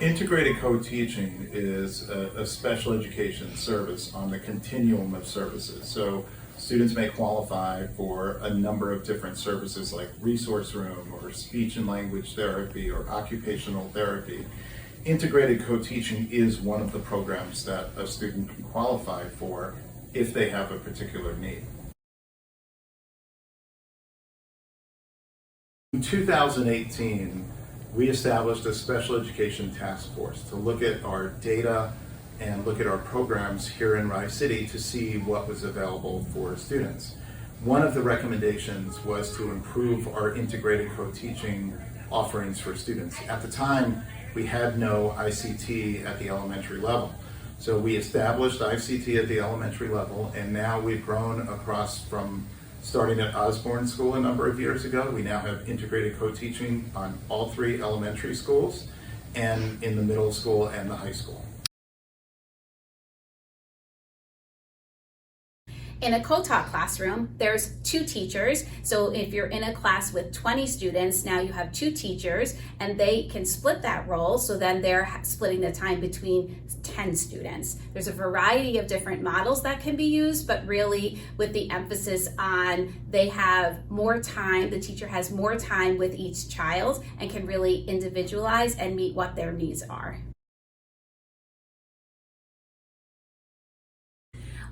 Integrated co-teaching is a special education service on the continuum of services. So students may qualify for a number of different services like resource room or speech and language therapy or occupational therapy. Integrated co-teaching is one of the programs that a student can qualify for if they have a particular need. In 2018, we established a special education task force to look at our data and look at our programs here in Rye City to see what was available for students. One of the recommendations was to improve our integrated co-teaching offerings for students. At the time, we had no ICT at the elementary level. So we established ICT at the elementary level, and now we've grown across from starting at Osborne School a number of years ago. We now have integrated co-teaching on all 3 elementary schools and in the middle school and the high school. In a co-taught classroom, there's 2 teachers. So if you're in a class with 20 students, now you have 2 teachers and they can split that role. So then they're splitting the time between 10 students. There's a variety of different models that can be used, but really with the emphasis on they have more time, the teacher has more time with each child and can really individualize and meet what their needs are.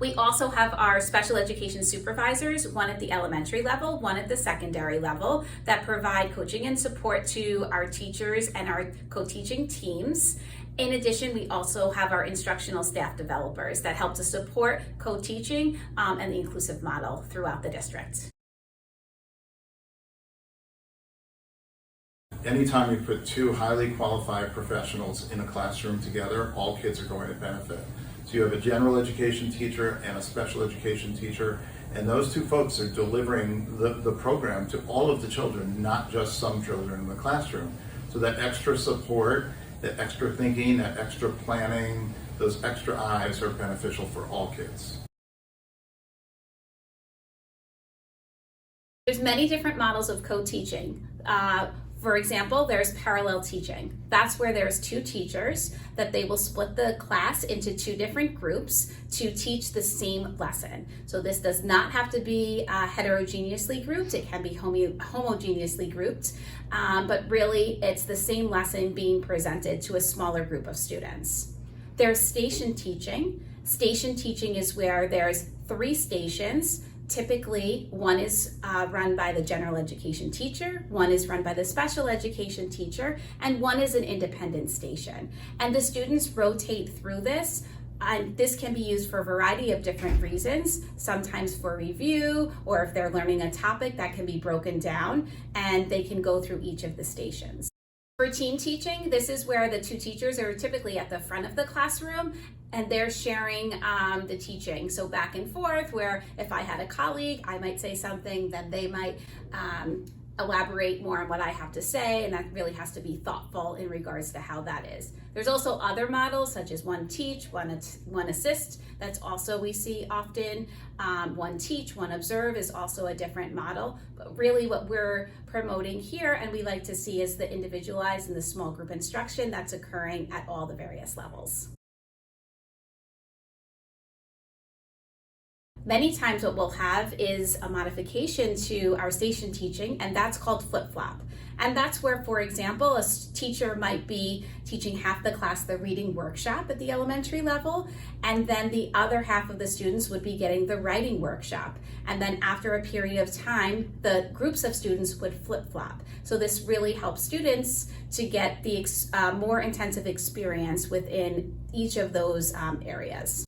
We also have our special education supervisors, one at the elementary level, one at the secondary level, that provide coaching and support to our teachers and our co-teaching teams. In addition, we also have our instructional staff developers that help to support co-teaching and the inclusive model throughout the district. Anytime you put 2 highly qualified professionals in a classroom together, all kids are going to benefit. So you have a general education teacher and a special education teacher, and those 2 folks are delivering the program to all of the children, not just some children in the classroom. So that extra support, that extra thinking, that extra planning, those extra eyes are beneficial for all kids. There's many different models of co-teaching. For example, there's parallel teaching. That's where there's 2 teachers that they will split the class into 2 different groups to teach the same lesson. So this does not have to be heterogeneously grouped. It can be homogeneously grouped, but really it's the same lesson being presented to a smaller group of students. There's station teaching. Station teaching is where there's 3 stations. Typically, one is run by the general education teacher, one is run by the special education teacher, and one is an independent station. And the students rotate through this, and this can be used for a variety of different reasons, sometimes for review, or if they're learning a topic that can be broken down, and they can go through each of the stations. For team teaching, this is where the 2 teachers are typically at the front of the classroom and they're sharing the teaching. So back and forth, where if I had a colleague, I might say something, then they might elaborate more on what I have to say, and that really has to be thoughtful in regards to how that is. There's also other models such as one teach, one assist. That's also we see often. One teach, one observe is also a different model. But really what we're promoting here and we like to see is the individualized and the small group instruction that's occurring at all the various levels. Many times what we'll have is a modification to our station teaching, and that's called flip-flop. And that's where, for example, a teacher might be teaching half the class the reading workshop at the elementary level, and then the other half of the students would be getting the writing workshop. And then after a period of time, the groups of students would flip-flop. So this really helps students to get the more intensive experience within each of those areas.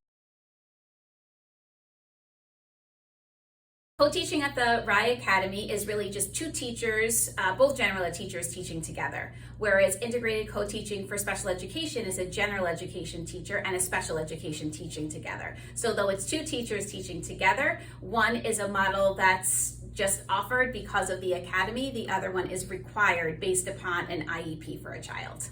Co-teaching at the Rye Academy is really just 2 teachers, both general ed teachers teaching together, whereas integrated co-teaching for special education is a general education teacher and a special education teaching together. So though it's 2 teachers teaching together, one is a model that's just offered because of the academy, the other one is required based upon an IEP for a child.